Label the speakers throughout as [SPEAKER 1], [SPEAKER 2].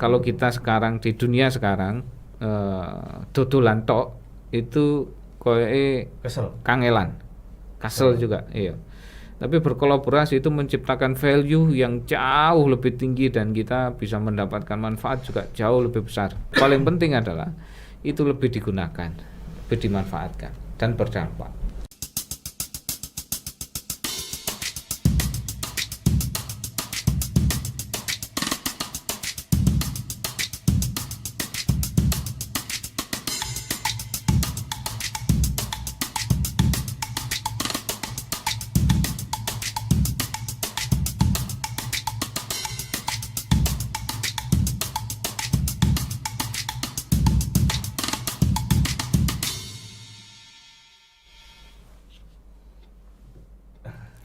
[SPEAKER 1] kalau kita sekarang di dunia sekarang dodolan tok itu koyoke
[SPEAKER 2] Kesel.
[SPEAKER 1] kangelan, kasel juga, iya. Tapi berkolaborasi itu menciptakan value yang jauh lebih tinggi dan kita bisa mendapatkan manfaat juga jauh lebih besar. Paling penting adalah itu lebih digunakan, lebih dimanfaatkan dan berdampak.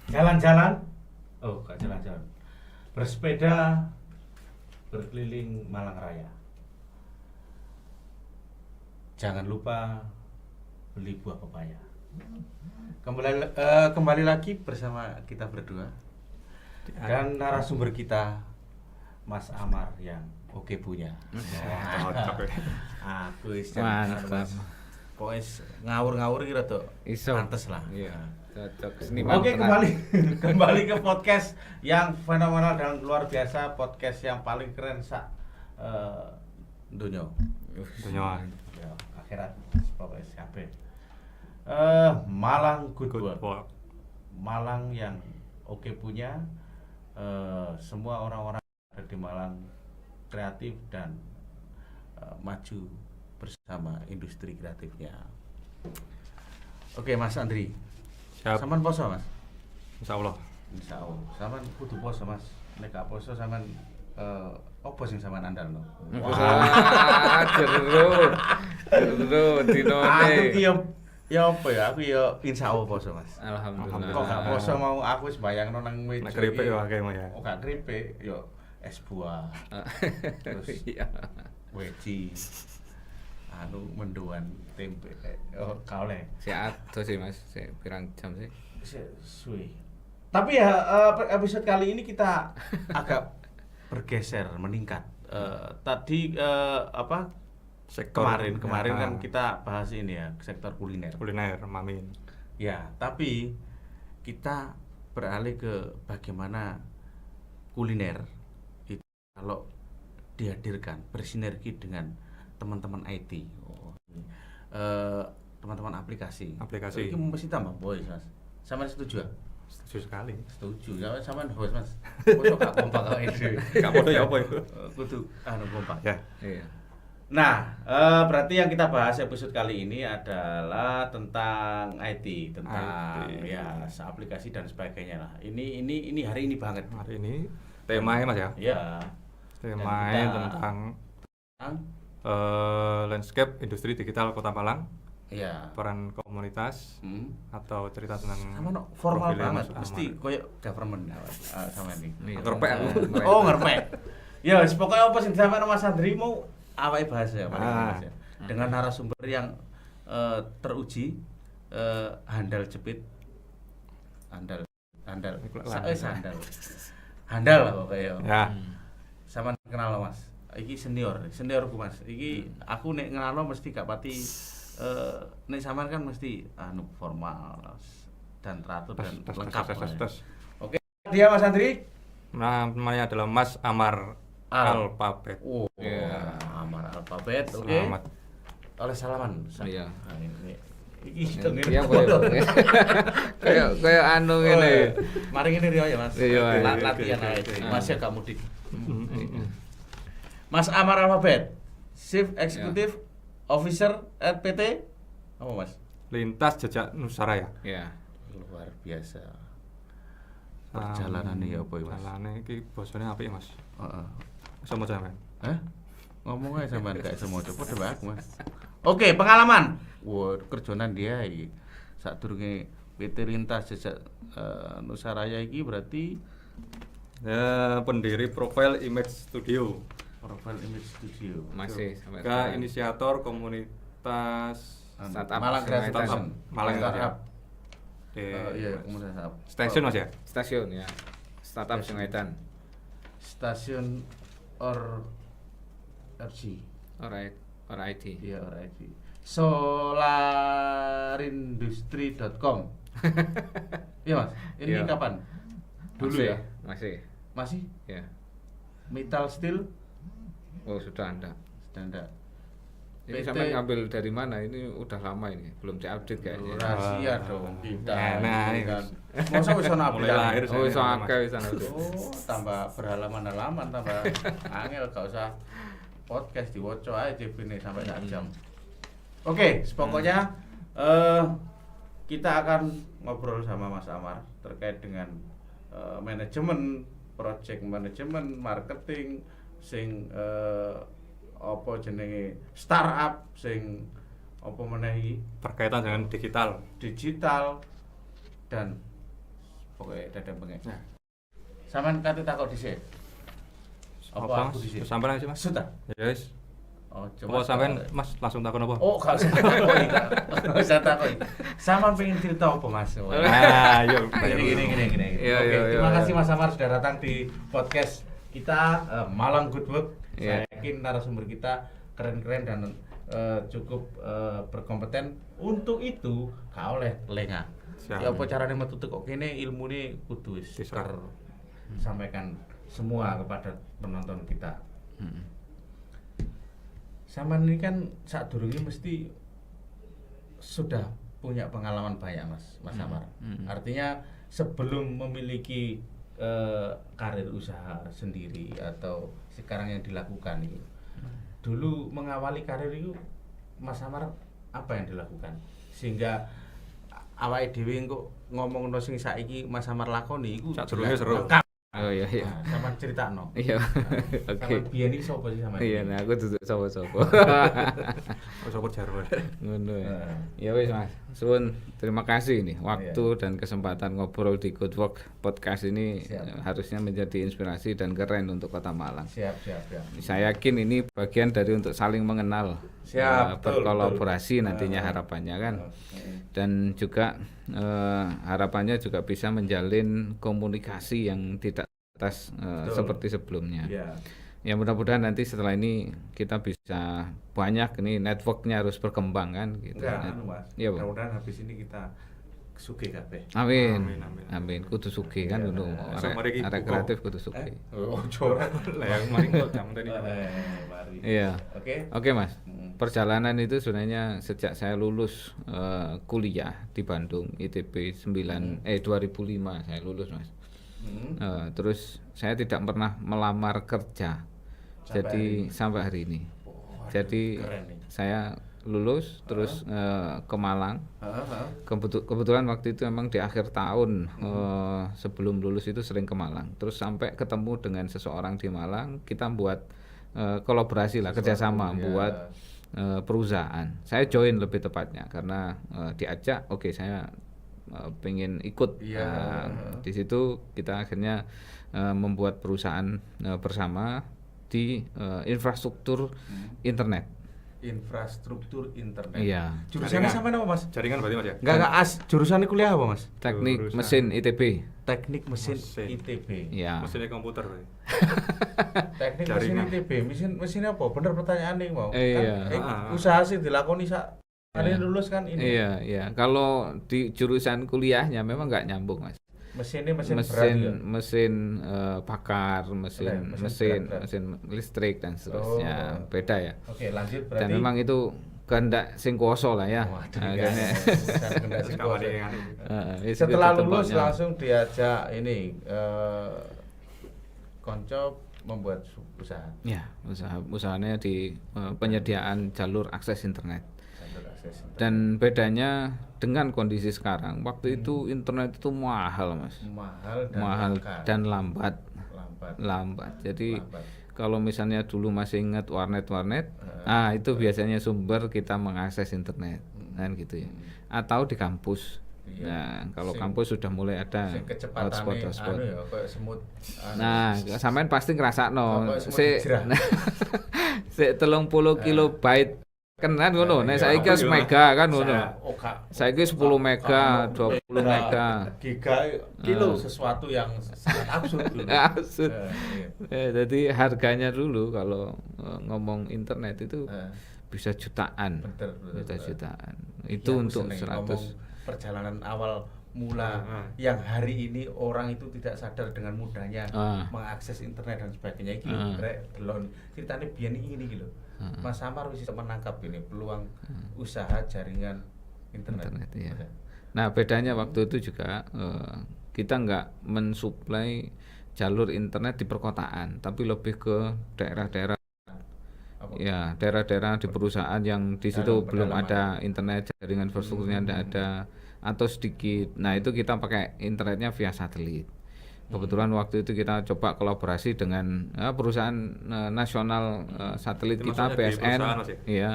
[SPEAKER 2] Jalan-jalan, gak jalan-jalan, bersepeda berkeliling Malang Raya. Jangan lupa beli buah pepaya. Kembali lagi bersama kita berdua dan narasumber kita Mas Amar yang oke punya. Aku
[SPEAKER 1] Mantap.
[SPEAKER 2] Pokoknya ngawur-ngawur gitu tuh.
[SPEAKER 1] Iso.
[SPEAKER 2] Pantes lah.
[SPEAKER 1] Iya, cocok. Seniman
[SPEAKER 2] Oke,
[SPEAKER 1] tenan.
[SPEAKER 2] kembali ke podcast yang fenomenal dan luar biasa, podcast yang paling keren dunia.
[SPEAKER 3] Dunia.
[SPEAKER 2] Ya, akhirat pokoknya kabeh. Malang Good World. Malang yang oke punya, semua orang-orang ada di Malang kreatif dan maju bersama industri kreatifnya. Oke, Mas Andri.
[SPEAKER 3] Siap.
[SPEAKER 2] Sampean poso, Mas?
[SPEAKER 3] Insyaallah.
[SPEAKER 2] Insyaallah. Sampean kudu poso, Mas. Nek gak poso sampean opo sing sampean andalno?
[SPEAKER 1] Wah, jeru dinone.
[SPEAKER 2] Aku ki ya apa ya? Aku ya insyaallah poso, Mas.
[SPEAKER 1] Alhamdulillah.
[SPEAKER 2] Kok gak poso mau aku wis bayangno nang meja.
[SPEAKER 3] Nek keripik
[SPEAKER 2] iki.
[SPEAKER 3] yo akeh mah ya.
[SPEAKER 2] Oh, gak keripik, yo es buah. Terus
[SPEAKER 1] Iya.
[SPEAKER 2] weci. Mendoan tempe. Oh, ka oleh.
[SPEAKER 1] Siap tuh sih Mas, pirang jam sih?
[SPEAKER 2] Suwi. Tapi ya episode kali ini kita agak bergeser, meningkat. Tadi
[SPEAKER 3] Sektor
[SPEAKER 2] kemarin kan kita bahas ini ya, sektor kuliner.
[SPEAKER 3] kuliner Mamin.
[SPEAKER 2] Ya, tapi kita beralih ke bagaimana kuliner itu kalau dihadirkan bersinergi dengan teman-teman IT, teman-teman aplikasi.
[SPEAKER 3] Aplikasi.
[SPEAKER 2] Ini mesti tambah boy, Mas. Sama setuju ya?
[SPEAKER 3] Setuju sekali.
[SPEAKER 2] Setuju. Ya sama host, Mas. Kok gak kompak kok ini.
[SPEAKER 3] Gak podo ya apa itu?
[SPEAKER 2] Kudu kompak.
[SPEAKER 3] Ya.
[SPEAKER 1] Iya.
[SPEAKER 2] Nah, berarti yang kita bahas episode kali ini adalah tentang IT, tentang
[SPEAKER 3] IT.
[SPEAKER 2] ya aplikasi dan sebagainya lah. Ini hari ini banget.
[SPEAKER 3] Hari ini temanya Mas ya.
[SPEAKER 2] Ya.
[SPEAKER 3] Temanya
[SPEAKER 2] kita-
[SPEAKER 3] tentang
[SPEAKER 2] Tentang
[SPEAKER 3] landscape industri digital Kota Malang,
[SPEAKER 2] ya.
[SPEAKER 3] peran komunitas atau cerita tentang
[SPEAKER 2] Sama no, formal
[SPEAKER 3] profilnya
[SPEAKER 2] banget,
[SPEAKER 3] Mas
[SPEAKER 2] mesti
[SPEAKER 3] Amar.
[SPEAKER 2] koyo government sama ini.
[SPEAKER 1] Iya.
[SPEAKER 3] Ngerpek aku.
[SPEAKER 2] Oh, ngerpek. Ya, wis pokoke apa sing disampaikan Mas Andri mau awake bahas ya, Pak.
[SPEAKER 3] Ah.
[SPEAKER 2] Dengan narasumber yang teruji, handal jepit, handal handal handal lah pokoknya.
[SPEAKER 3] Ya.
[SPEAKER 2] Sama kenal lo, Mas. Iki seniorku, Mas. Iki aku nek ngenalno mesti gak pati nek sampean kan mesti formal dan teratur dan lengkap.
[SPEAKER 3] tes.
[SPEAKER 2] Oke, dia Mas Andri.
[SPEAKER 3] Namanya adalah Mas Amar Alphabet.
[SPEAKER 2] Oh,
[SPEAKER 1] Ya.
[SPEAKER 2] Amar Alphabet. Oke.
[SPEAKER 3] Selamat.
[SPEAKER 2] Oleh salaman.
[SPEAKER 1] Iya.
[SPEAKER 2] Nah, iki ngene.
[SPEAKER 1] Iya, kayak anu ngene.
[SPEAKER 2] Mari ngene Rio ya, Mas.
[SPEAKER 1] Iya,
[SPEAKER 2] Latihan
[SPEAKER 3] oke,
[SPEAKER 2] aja.
[SPEAKER 3] oke.
[SPEAKER 2] Mas ya gak mudik. Mas Amar Alphabet, Chief Executive Officer at PT apa, Mas?
[SPEAKER 3] Lintas Jejak Nusaraya.
[SPEAKER 1] Iya.
[SPEAKER 2] Luar biasa. Perjalanannya ya apa ya, Mas?
[SPEAKER 3] Perjalanannya iki bosone apik, Mas.
[SPEAKER 2] Heeh.
[SPEAKER 3] Iso maca sampean.
[SPEAKER 2] Ngomong aja sampean gak semua coba deh aku, Mas. Oke, pengalaman. Wah, kerjaan dia iki. Sadurunge PT Lintas Jejak Nusaraya iki berarti
[SPEAKER 3] Ya, pendiri Profile Image Studio.
[SPEAKER 2] Profile Image Studio.
[SPEAKER 1] Masih sampai
[SPEAKER 3] Juga
[SPEAKER 1] sekarang.
[SPEAKER 3] inisiator komunitas
[SPEAKER 1] Startup
[SPEAKER 2] Malang Creative
[SPEAKER 1] Startup
[SPEAKER 2] Station.
[SPEAKER 3] Malang
[SPEAKER 2] Startup.
[SPEAKER 3] di
[SPEAKER 2] Iya, komunitas startup.
[SPEAKER 3] stasiun Mas ya.
[SPEAKER 1] Stasiun ya. Startup Sengaitan.
[SPEAKER 2] Stasiun or RG.
[SPEAKER 1] RID.
[SPEAKER 2] Iya, RID. Solarindustri.com. Iya, Mas. Ini
[SPEAKER 1] Iya.
[SPEAKER 2] kapan? Dulu
[SPEAKER 1] Masih,
[SPEAKER 2] ya? Masih?
[SPEAKER 1] Ya.
[SPEAKER 2] Metal Steel
[SPEAKER 1] Oh, sudah Anda.
[SPEAKER 2] standar.
[SPEAKER 1] Ini
[SPEAKER 2] PT
[SPEAKER 1] sampai ngambil dari mana? Ini udah lama ini, belum diupdate kayaknya.
[SPEAKER 2] rahasia dong kita.
[SPEAKER 3] Nah,
[SPEAKER 2] ini
[SPEAKER 3] ini.
[SPEAKER 2] kan. Masa wis ana
[SPEAKER 3] Mulai
[SPEAKER 2] aplikasi?
[SPEAKER 3] lahir.
[SPEAKER 1] Oh, iso akeh wis ana.
[SPEAKER 2] Oh, tambah berhalaman-halaman, tambah angel, gak usah podcast diwoco aja JB-ne sampai sak jam. Oke, pokoknya kita akan ngobrol sama Mas Amar terkait dengan manajemen, project manajemen, marketing, sing apa jenenge startup, sing apa menehi
[SPEAKER 3] Berkaitan dengan
[SPEAKER 2] digital dan pokoknya dadang pengen.
[SPEAKER 3] Nah.
[SPEAKER 2] Sampean kate takok dhisik. Apa aku dhisik?
[SPEAKER 3] Sampai sih Mas?
[SPEAKER 2] Sudah.
[SPEAKER 3] Ya wis.
[SPEAKER 2] Oh,
[SPEAKER 3] Apa sampean Mas langsung takon apa?
[SPEAKER 2] Oh, gak usah takoi. Gak usah takoi. Sampean pengen cerita apa, Mas?
[SPEAKER 3] Ah, yuk.
[SPEAKER 2] Gini.
[SPEAKER 1] Iya,
[SPEAKER 2] Oke,
[SPEAKER 1] iya,
[SPEAKER 2] terima
[SPEAKER 1] iya.
[SPEAKER 2] kasih Mas Amar sudah datang di podcast kita Malang Good Work.
[SPEAKER 1] Iya.
[SPEAKER 2] Saya yakin narasumber kita keren-keren dan cukup berkompeten. Untuk itu, kau oleh lengah.
[SPEAKER 3] Siap.
[SPEAKER 2] Ya apa caranya metu kok kene ilmune kudu wis
[SPEAKER 3] Diserap.
[SPEAKER 2] sampaikan semua kepada penonton kita.
[SPEAKER 1] Hmm.
[SPEAKER 2] Sampean ini kan saat durunge mesti sudah punya pengalaman banyak Mas Amar. Artinya sebelum memiliki karir usaha sendiri atau sekarang yang dilakukan itu, dulu mengawali karir itu Mas Amar apa yang dilakukan sehingga awake dhewe kok ngomongno sing saiki Mas Amar lakoni iku
[SPEAKER 3] Sadurunge seru.
[SPEAKER 2] lengkap.
[SPEAKER 1] Oh iya.
[SPEAKER 2] Nah, sampean critakno.
[SPEAKER 1] Iya. Oke.
[SPEAKER 2] Sampean biyen iki sapa sih sampean?
[SPEAKER 1] Iya, nah aku duduk sapa-sapa.
[SPEAKER 3] Wis apa jarwo.
[SPEAKER 1] Ngono ya.
[SPEAKER 2] Nah.
[SPEAKER 1] Ya wis Mas. Suwun, terima kasih nih waktu dan kesempatan ngobrol di Good Work podcast ini.
[SPEAKER 2] Siap.
[SPEAKER 1] Harusnya menjadi inspirasi dan keren untuk Kota Malang.
[SPEAKER 2] Siap.
[SPEAKER 1] Saya yakin ini bagian dari untuk saling mengenal,
[SPEAKER 2] Siap, betul,
[SPEAKER 1] berkolaborasi
[SPEAKER 2] betul.
[SPEAKER 1] nantinya harapannya kan.
[SPEAKER 2] Oke.
[SPEAKER 1] Dan juga harapannya juga bisa menjalin komunikasi yang tidak atas
[SPEAKER 2] Betul.
[SPEAKER 1] seperti sebelumnya.
[SPEAKER 2] Iya.
[SPEAKER 1] Ya mudah-mudahan nanti setelah ini kita bisa banyak ini networknya harus berkembang kan gitu.
[SPEAKER 2] Enggak, Mas.
[SPEAKER 1] Iya, Bu.
[SPEAKER 2] Mudah-mudahan habis ini kita sugih kabeh.
[SPEAKER 1] Amin.
[SPEAKER 3] Amin, amin.
[SPEAKER 1] Amin. Kudu sugih kan
[SPEAKER 2] Iya,
[SPEAKER 1] untuk
[SPEAKER 3] Sok mari
[SPEAKER 1] arek
[SPEAKER 3] buka.
[SPEAKER 1] kreatif kudu sugih.
[SPEAKER 2] Oh, coba.
[SPEAKER 3] Lah yang mari kok jam tadi.
[SPEAKER 2] Mari.
[SPEAKER 1] Iya.
[SPEAKER 2] Oke.
[SPEAKER 1] Oke Mas,
[SPEAKER 2] Hmm.
[SPEAKER 1] perjalanan itu sebenarnya sejak saya lulus kuliah di Bandung ITB 2005 saya lulus Mas. Terus saya tidak pernah melamar kerja, sampai hari ini. Jadi
[SPEAKER 2] keren nih.
[SPEAKER 1] saya lulus terus ke Malang.
[SPEAKER 2] Heeh.
[SPEAKER 1] Kebetulan waktu itu memang di akhir tahun sebelum lulus itu sering ke Malang. Terus sampai ketemu dengan seseorang di Malang, kita buat kolaborasi lah, kerjasama
[SPEAKER 2] ya.
[SPEAKER 1] buat perusahaan. Saya join lebih tepatnya karena diajak, oke saya pengen ikut.
[SPEAKER 2] Iya.
[SPEAKER 1] Di situ kita akhirnya membuat perusahaan bersama di infrastruktur internet.
[SPEAKER 2] Infrastruktur internet.
[SPEAKER 1] Iya.
[SPEAKER 2] Jurusannya sama apa, Mas?
[SPEAKER 3] Jaringan berarti Mas ya?
[SPEAKER 2] Enggak jurusannya kuliah apa, Mas?
[SPEAKER 1] Teknik
[SPEAKER 3] Jurusan.
[SPEAKER 1] mesin ITB.
[SPEAKER 2] Teknik mesin
[SPEAKER 3] Mesin.
[SPEAKER 2] ITB.
[SPEAKER 1] Ya.
[SPEAKER 3] Mesinnya komputer berarti.
[SPEAKER 2] Teknik mesin
[SPEAKER 3] Jaringan.
[SPEAKER 2] ITB. Mesinnya apa? Bener pertanyaan nih, mau.
[SPEAKER 1] Iya.
[SPEAKER 2] Kan usaha sih dilakoni sak kali
[SPEAKER 1] Iya.
[SPEAKER 2] lulus kan ini.
[SPEAKER 1] Iya, iya. Kalau di jurusan kuliahnya memang nggak nyambung, Mas.
[SPEAKER 2] Mesinnya mesin berat ya?
[SPEAKER 1] Mesin bakar, mesin
[SPEAKER 2] mesin berat.
[SPEAKER 1] listrik dan seterusnya.
[SPEAKER 2] Oh.
[SPEAKER 1] Beda ya.
[SPEAKER 2] Oke, lanjut berarti.
[SPEAKER 1] Dan memang itu kehendak sing kuasa lah ya.
[SPEAKER 2] Waduh,
[SPEAKER 1] Akhirnya,
[SPEAKER 2] bukan kehendak sing
[SPEAKER 3] Kawan
[SPEAKER 2] kuasa.
[SPEAKER 3] yang
[SPEAKER 1] wis
[SPEAKER 2] Setelah
[SPEAKER 1] itu
[SPEAKER 2] lulus
[SPEAKER 1] tempatnya.
[SPEAKER 2] langsung diajak ini konco membuat usaha.
[SPEAKER 1] Ya, usahanya di penyediaan jalur akses internet.
[SPEAKER 2] Jalur akses internet.
[SPEAKER 1] Dan bedanya dengan kondisi sekarang, waktu itu internet itu mahal, Mas.
[SPEAKER 2] mahal dan
[SPEAKER 1] lambat.
[SPEAKER 2] lambat.
[SPEAKER 1] Jadi
[SPEAKER 2] Lambat.
[SPEAKER 1] kalau misalnya dulu masih ingat warnet, itu biasanya sumber kita mengakses internet, kan gitu ya. Atau di kampus.
[SPEAKER 2] Iya.
[SPEAKER 1] Nah, kalau
[SPEAKER 2] Sing-
[SPEAKER 1] kampus sudah mulai ada
[SPEAKER 2] Sing kecepatannya
[SPEAKER 1] hotspot.
[SPEAKER 2] anu ya kayak semut
[SPEAKER 1] Nah, sampean pasti ngrasakno.
[SPEAKER 2] Kayak semut
[SPEAKER 1] Sik
[SPEAKER 2] hijrah.
[SPEAKER 1] sik 30 kilobyte Kan ngono, nek
[SPEAKER 3] Iya,
[SPEAKER 1] saiki 1 mega kan ngono.
[SPEAKER 2] Oka.
[SPEAKER 1] Saiki 10 mega, 20 mega.
[SPEAKER 2] Giga kilo sesuatu yang sangat absurd dulu.
[SPEAKER 1] Absurd.
[SPEAKER 2] Iya.
[SPEAKER 1] Jadi harganya dulu kalau ngomong internet itu bisa jutaan.
[SPEAKER 2] Betul.
[SPEAKER 1] Bisa jutaan.
[SPEAKER 2] Iya,
[SPEAKER 1] Itu
[SPEAKER 2] aku
[SPEAKER 1] untuk
[SPEAKER 2] seneng
[SPEAKER 1] 100.
[SPEAKER 2] ngomong perjalanan awal mula yang hari ini orang itu tidak sadar dengan mudahnya mengakses internet dan sebagainya. Iki rek delon ceritane biyen ini lho. Mas Samar bisa menangkap ini peluang usaha jaringan internet.
[SPEAKER 1] Ya. Nah, bedanya waktu itu juga kita nggak mensuplai jalur internet di perkotaan, tapi lebih ke daerah-daerah. Ya, daerah-daerah di perusahaan yang di situ belum ada internet, jaringan infrastrukturnya tidak ada atau sedikit. Nah, itu kita pakai internetnya via satelit. Kebetulan waktu itu kita coba kolaborasi dengan perusahaan nasional satelit
[SPEAKER 3] Itu
[SPEAKER 1] kita,
[SPEAKER 3] maksudnya di
[SPEAKER 1] PSN,
[SPEAKER 3] perusahaan, Mas,
[SPEAKER 1] ya,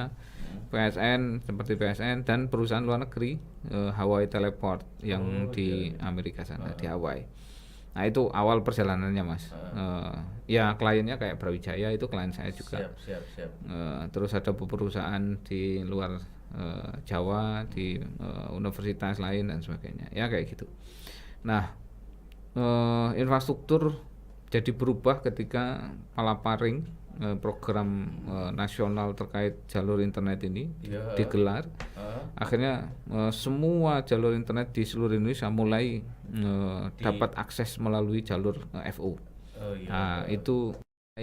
[SPEAKER 1] PSN seperti PSN dan perusahaan luar negeri, Hawaii Teleport yang di Amerika sana, di Hawaii. Nah, itu awal perjalanannya, Mas. Ya, kliennya kayak Brawijaya itu klien saya juga.
[SPEAKER 2] Siap.
[SPEAKER 1] Terus ada perusahaan di luar Jawa, di universitas lain dan sebagainya. Ya, kayak gitu. Nah, infrastruktur jadi berubah ketika Palaparing program nasional terkait jalur internet ini digelar. Akhirnya semua jalur internet di seluruh Indonesia mulai dapat akses melalui jalur FU. Nah, itu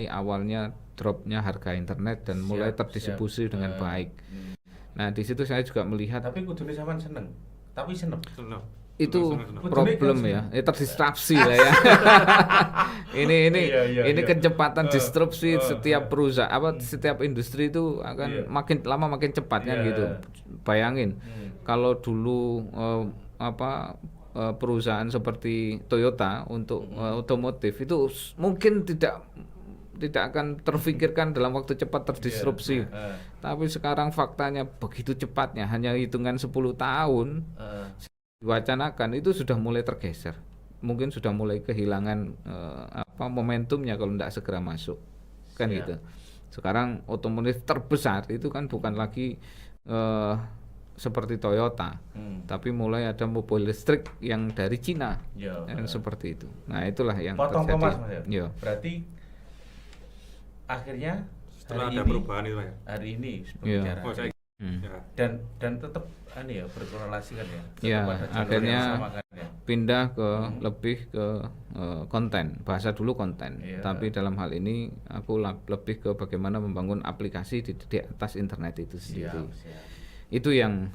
[SPEAKER 1] awalnya dropnya harga internet dan mulai terdistribusi dengan baik. Nah, di situ saya juga melihat.
[SPEAKER 2] Tapi kudune sampean seneng. Tapi seneng.
[SPEAKER 1] Itu problem ya, terdistraksi lah ya. ini kecepatan disrupsi setiap perusahaan, setiap industri itu akan makin lama makin cepat kan gitu. Bayangin kalau dulu perusahaan seperti Toyota untuk otomotif itu mungkin tidak akan terfikirkan dalam waktu cepat terdisrupsi. Tapi sekarang faktanya begitu cepatnya, hanya hitungan 10 tahun diwacanakan itu sudah mulai tergeser, mungkin sudah mulai kehilangan momentumnya kalau tidak segera masuk kan gitu. Sekarang otomotif terbesar itu kan bukan lagi seperti Toyota, tapi mulai ada mobil listrik yang dari Cina, seperti itu. Nah, itulah yang terjadi.
[SPEAKER 2] Mas, berarti akhirnya
[SPEAKER 3] setelah ada perubahan itu ya.
[SPEAKER 2] Hari ini berbicara. Dan tetap berkorelasi kan ya.
[SPEAKER 1] Ya, akhirnya pindah ke lebih ke konten. Bahasa dulu konten. Tapi dalam hal ini aku lebih ke bagaimana membangun aplikasi di atas internet itu sendiri. Itu yang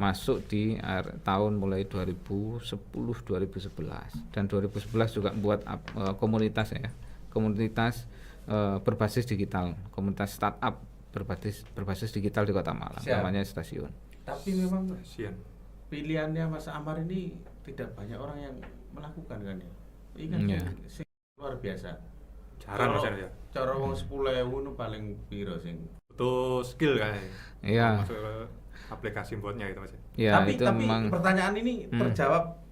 [SPEAKER 1] masuk di tahun mulai 2010 2011 dan 2011 juga buat komunitas ya. Komunitas berbasis digital, komunitas startup berbasis digital di Kota Malang. Namanya Stasiun.
[SPEAKER 2] Tapi memang pilihannya Mas Amar ini tidak banyak orang yang melakukan kan ya. Ini kan luar biasa.
[SPEAKER 3] Jarang Mas ya.
[SPEAKER 2] Cara wong 10.000 nu paling piro sing
[SPEAKER 3] butuh skill kan.
[SPEAKER 1] Iya.
[SPEAKER 3] Masuk ke aplikasi buatnya gitu Mas.
[SPEAKER 1] Ya,
[SPEAKER 2] tapi
[SPEAKER 1] memang
[SPEAKER 2] pertanyaan ini terjawab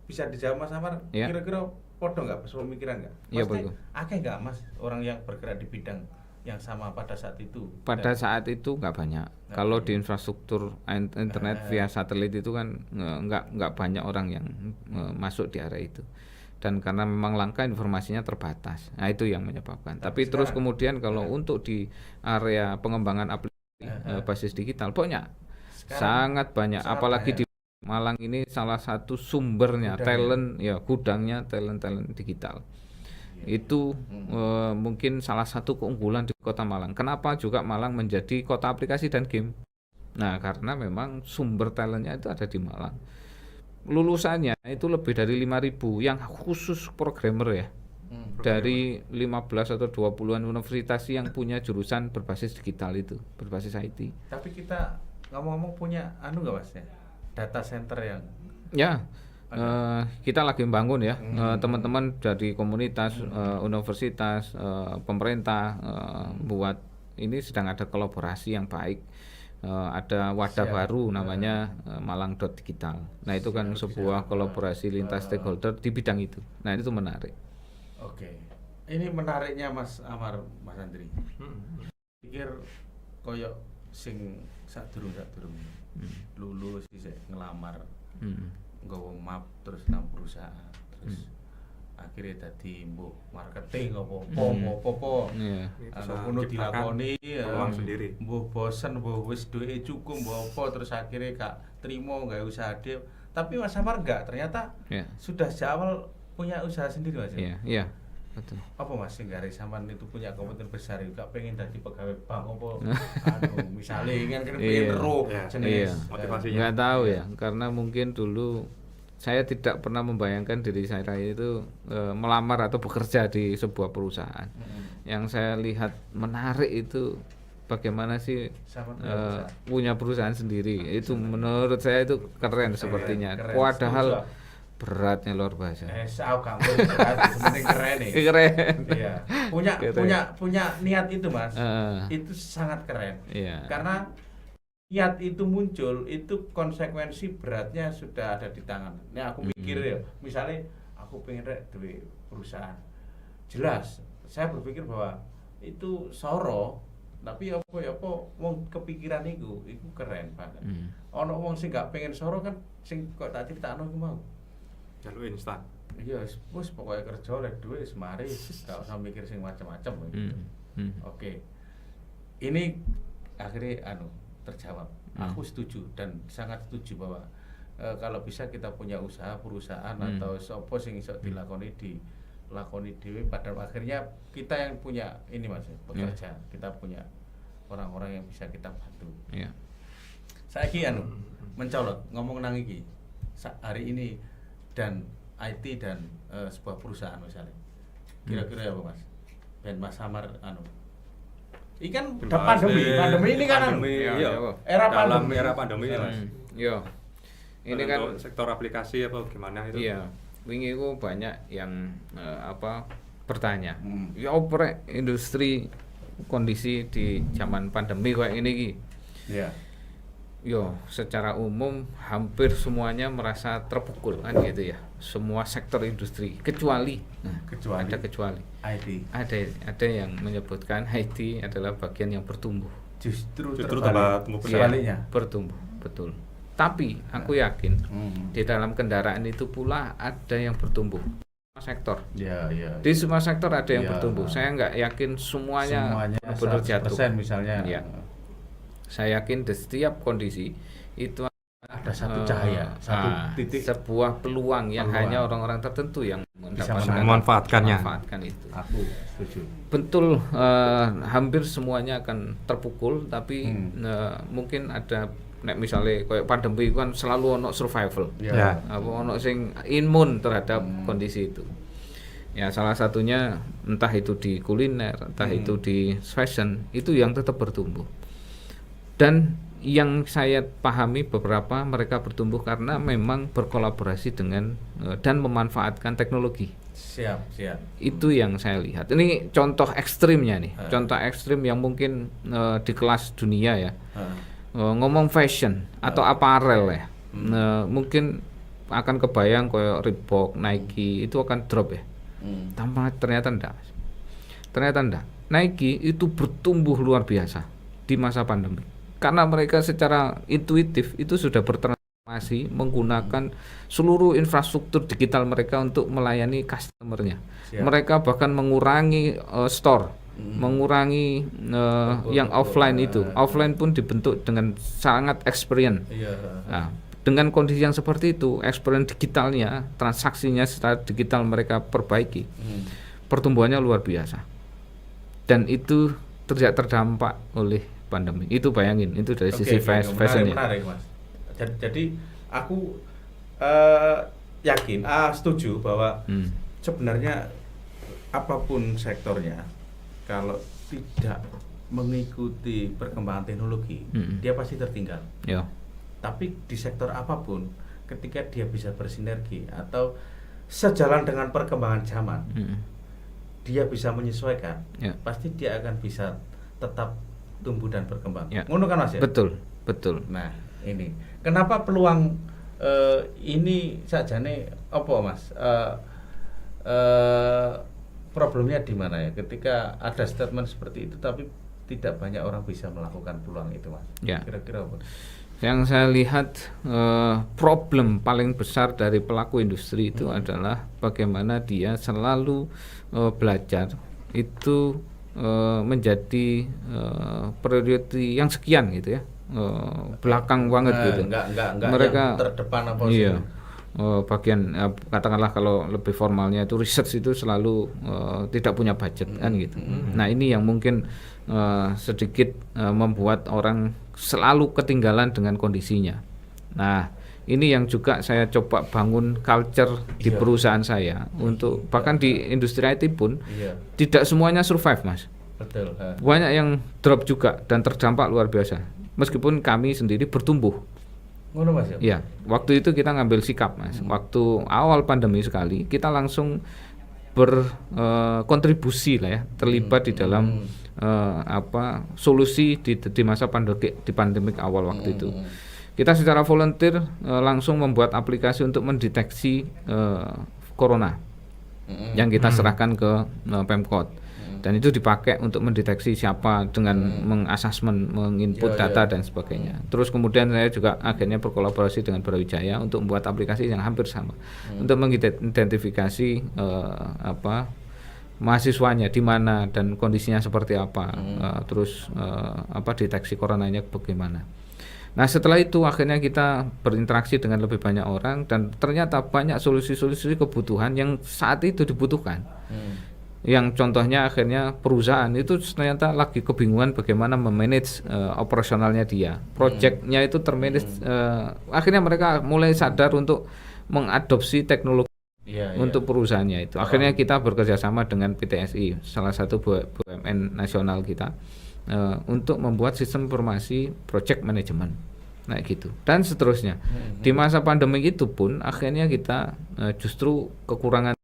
[SPEAKER 2] bisa dijawab Mas Amar kira-kira podo enggak pemikiran enggak?
[SPEAKER 1] Iya, betul.
[SPEAKER 2] Akeh enggak Mas orang yang bergerak di bidang yang sama pada saat itu?
[SPEAKER 1] Pada saat itu nggak banyak. Kalau di infrastruktur internet via satelit itu kan nggak banyak orang yang masuk di area itu. Dan karena memang langkah informasinya terbatas. Nah, itu yang menyebabkan. Tapi terus kemudian kalau untuk di area pengembangan aplikasi basis digital banyak. Sangat banyak. Apalagi di Malang ini salah satu sumbernya gudangnya talent digital. Itu mungkin salah satu keunggulan di Kota Malang. Kenapa juga Malang menjadi kota aplikasi dan game? Nah, karena memang sumber talentnya itu ada di Malang. Lulusannya itu lebih dari 5.000 yang khusus programmer ya. Dari 15 atau 20-an universitas yang punya jurusan berbasis digital itu, berbasis IT.
[SPEAKER 2] Tapi kita ngomong-ngomong punya nggak Mas ya? Data center yang
[SPEAKER 1] kita lagi membangun ya, teman-teman dari komunitas, universitas, pemerintah buat ini sedang ada kolaborasi yang baik. Ada wadah baru namanya Malang.digital. Nah, itu kan sebuah kolaborasi lintas stakeholder di bidang itu. Nah, itu menarik.
[SPEAKER 2] Oke. Ini menariknya Mas Amar, Mas Andri. Pikir koyok sing sadurung lulus sih ngelamar nggawa map terus nang perusahaan terus akhirnya dadi mbuh marketing apa-apa
[SPEAKER 1] Iya.
[SPEAKER 2] anu kudu dilakoni
[SPEAKER 3] peluang sendiri.
[SPEAKER 2] mbuh bosen mbuh wis duwe cukup mbuh apa terus akhirnya gak trimo gawe usaha dhewe tapi Mas Samar enggak ternyata
[SPEAKER 1] Iya.
[SPEAKER 2] sudah sejak awal punya usaha sendiri Mas.
[SPEAKER 1] Iya, betul.
[SPEAKER 2] Apa Mas sing gare sampean itu punya komitmen besar juga pengen dadi pegawai bank apa anu misale kan pengen
[SPEAKER 1] Iya.
[SPEAKER 2] ero
[SPEAKER 3] Iya.
[SPEAKER 2] jenis
[SPEAKER 1] Iya.
[SPEAKER 3] Motivasinya.
[SPEAKER 1] Nggak tahu ya, karena mungkin dulu saya tidak pernah membayangkan diri saya itu melamar atau bekerja di sebuah perusahaan. Yang saya lihat menarik itu bagaimana sih
[SPEAKER 2] Sama
[SPEAKER 1] punya perusahaan sendiri. Itu menurut saya itu keren sepertinya.
[SPEAKER 2] keren.
[SPEAKER 1] Padahal
[SPEAKER 2] Setuju.
[SPEAKER 1] beratnya luar biasa.
[SPEAKER 2] Sao kamu penting keren nih.
[SPEAKER 1] Keren.
[SPEAKER 2] Iya. Punya niat itu Mas. Itu sangat keren.
[SPEAKER 1] Iya.
[SPEAKER 2] Karena niat itu muncul, itu konsekuensi beratnya sudah ada di tangan. Ini aku mikir ya, misalnya aku pengen duwe perusahaan. Jelas, saya berpikir bahwa itu soro, tapi apa wong kepikiran itu keren banget. Ono wong sing gak pengen soro kan sing kok tak critakno iku mau.
[SPEAKER 3] Jalur instan.
[SPEAKER 2] Iya, wis pokoke kerja oleh duit wis mari, gak usah mikir sing macam-macam gitu. Oke. Ini akhirnya terjawab. Aku setuju dan sangat setuju bahwa kalau bisa kita punya usaha perusahaan atau sopo sing iso dilakoni dhewe pada akhirnya kita yang punya ini Mas pekerja. Kita punya orang-orang yang bisa kita bantu.
[SPEAKER 1] Iya.
[SPEAKER 2] Saiki mencolot ngomong nang iki. Hari ini dan IT dan sebuah perusahaan misalnya. Kira-kira apa Mas? Ben Mas Samar ini kan pandemi ini kan
[SPEAKER 3] Iya.
[SPEAKER 2] era
[SPEAKER 3] Dalam
[SPEAKER 2] pandemi.
[SPEAKER 3] era pandemi ini Mas.
[SPEAKER 1] Iya. Ini kan
[SPEAKER 3] Untuk sektor aplikasi apa gimana itu?
[SPEAKER 1] iya. Wingi ku banyak yang bertanya. Ya oprek industri kondisi di zaman pandemi kayak ini ki.
[SPEAKER 2] Iya.
[SPEAKER 1] Yo, secara umum hampir semuanya merasa terpukul kan gitu ya. Semua sektor industri kecuali ada kecuali.
[SPEAKER 2] IT.
[SPEAKER 1] Ada yang menyebutkan IT adalah bagian yang bertumbuh.
[SPEAKER 2] Justru
[SPEAKER 3] tempat tumbuh besar.
[SPEAKER 2] sebaliknya.
[SPEAKER 1] Bertumbuh, betul. Tapi aku yakin di dalam kendaraan itu pula ada yang bertumbuh. Semua sektor.
[SPEAKER 2] Iya.
[SPEAKER 1] Di semua sektor ada yang
[SPEAKER 2] Iya.
[SPEAKER 1] bertumbuh. Saya nggak yakin semuanya benar jatuh.
[SPEAKER 2] 100% misalnya.
[SPEAKER 1] Iya. Saya yakin di setiap kondisi itu
[SPEAKER 2] ada satu cahaya, satu titik.
[SPEAKER 1] sebuah peluang yang hanya orang-orang tertentu yang
[SPEAKER 3] memanfaatkannya.
[SPEAKER 1] memanfaatkan itu.
[SPEAKER 2] Aku setuju.
[SPEAKER 1] Betul, hampir semuanya akan terpukul, tapi mungkin ada misalnya kayak pandemi kan selalu ono survival.
[SPEAKER 3] Ya.
[SPEAKER 1] Apa ono sing imun terhadap kondisi itu. Ya salah satunya entah itu di kuliner, entah itu di fashion, itu yang tetap bertumbuh. Dan yang saya pahami beberapa mereka bertumbuh karena memang berkolaborasi dengan dan memanfaatkan teknologi.
[SPEAKER 2] Siap.
[SPEAKER 1] Itu yang saya lihat. Ini contoh ekstrimnya nih. Contoh ekstrim yang mungkin di kelas dunia ya. Ngomong fashion atau apparel ya. Mungkin akan kebayang kayak Reebok, Nike itu akan drop ya. Ternyata enggak. Nike itu bertumbuh luar biasa di masa pandemi. Karena mereka secara intuitif itu sudah bertransformasi menggunakan seluruh infrastruktur digital mereka untuk melayani customer-nya.
[SPEAKER 2] Siap.
[SPEAKER 1] Mereka bahkan mengurangi store, mengurangi yang offline itu. Offline pun dibentuk dengan sangat experience.
[SPEAKER 2] Iya.
[SPEAKER 1] Nah, dengan kondisi yang seperti itu, experience digitalnya, transaksinya secara digital mereka perbaiki. Pertumbuhannya luar biasa. Dan itu tidak terdampak oleh pandemi. Itu bayangin, itu dari sisi fashionnya.
[SPEAKER 2] Menarik, Mas. Jadi aku yakin, setuju bahwa sebenarnya apapun sektornya, kalau tidak mengikuti perkembangan teknologi, dia pasti tertinggal.
[SPEAKER 1] Ya.
[SPEAKER 2] Tapi di sektor apapun, ketika dia bisa bersinergi atau sejalan dengan perkembangan zaman, dia bisa menyesuaikan, pasti dia akan bisa tetap tumbuh dan berkembang. Ngono kan Mas ya?
[SPEAKER 1] Betul. Nah,
[SPEAKER 2] ini kenapa peluang ini sajane apa Mas? Problemnya di mana ya? Ketika ada statement seperti itu tapi tidak banyak orang bisa melakukan peluang itu, Mas.
[SPEAKER 1] Ya.
[SPEAKER 2] Kira-kira apa?
[SPEAKER 1] Yang saya lihat problem paling besar dari pelaku industri itu adalah bagaimana dia selalu belajar itu menjadi priority yang sekian gitu ya, belakang banget gitu.
[SPEAKER 2] Enggak
[SPEAKER 1] Mereka
[SPEAKER 2] yang terdepan apa
[SPEAKER 1] iya, bagian katakanlah kalau lebih formalnya itu research itu selalu tidak punya budget kan gitu. Nah ini yang mungkin sedikit membuat orang selalu ketinggalan dengan kondisinya. Nah ini yang juga saya coba bangun culture di perusahaan saya untuk bahkan di industri IT pun tidak semuanya survive, Mas.
[SPEAKER 2] Betul.
[SPEAKER 1] Banyak yang drop juga dan terdampak luar biasa. Meskipun kami sendiri bertumbuh.
[SPEAKER 2] Ngono, Mas ya?
[SPEAKER 1] Ya, waktu itu kita ngambil sikap, Mas. Waktu awal pandemi sekali kita langsung berkontribusi lah ya, terlibat di dalam solusi di masa pandemik awal waktu itu. Kita secara volunteer langsung membuat aplikasi untuk mendeteksi corona yang kita serahkan ke Pemkot. Dan itu dipakai untuk mendeteksi siapa dengan mengasesmen, menginput data dan sebagainya. Terus kemudian saya juga akhirnya berkolaborasi dengan Brawijaya untuk membuat aplikasi yang hampir sama untuk mengidentifikasi mahasiswanya di mana dan kondisinya seperti apa, terus deteksi coronanya bagaimana. Nah setelah itu akhirnya kita berinteraksi dengan lebih banyak orang dan ternyata banyak solusi-solusi kebutuhan yang saat itu dibutuhkan. Yang contohnya akhirnya perusahaan itu ternyata lagi kebingungan bagaimana memanage operasionalnya dia, projectnya itu termanage. Akhirnya mereka mulai sadar untuk mengadopsi teknologi untuk perusahaannya itu. Akhirnya kita bekerja sama dengan PTSI, salah satu BUMN nasional kita, untuk membuat sistem informasi project management, nah gitu dan seterusnya. Di masa pandemi itu pun akhirnya kita justru kekurangan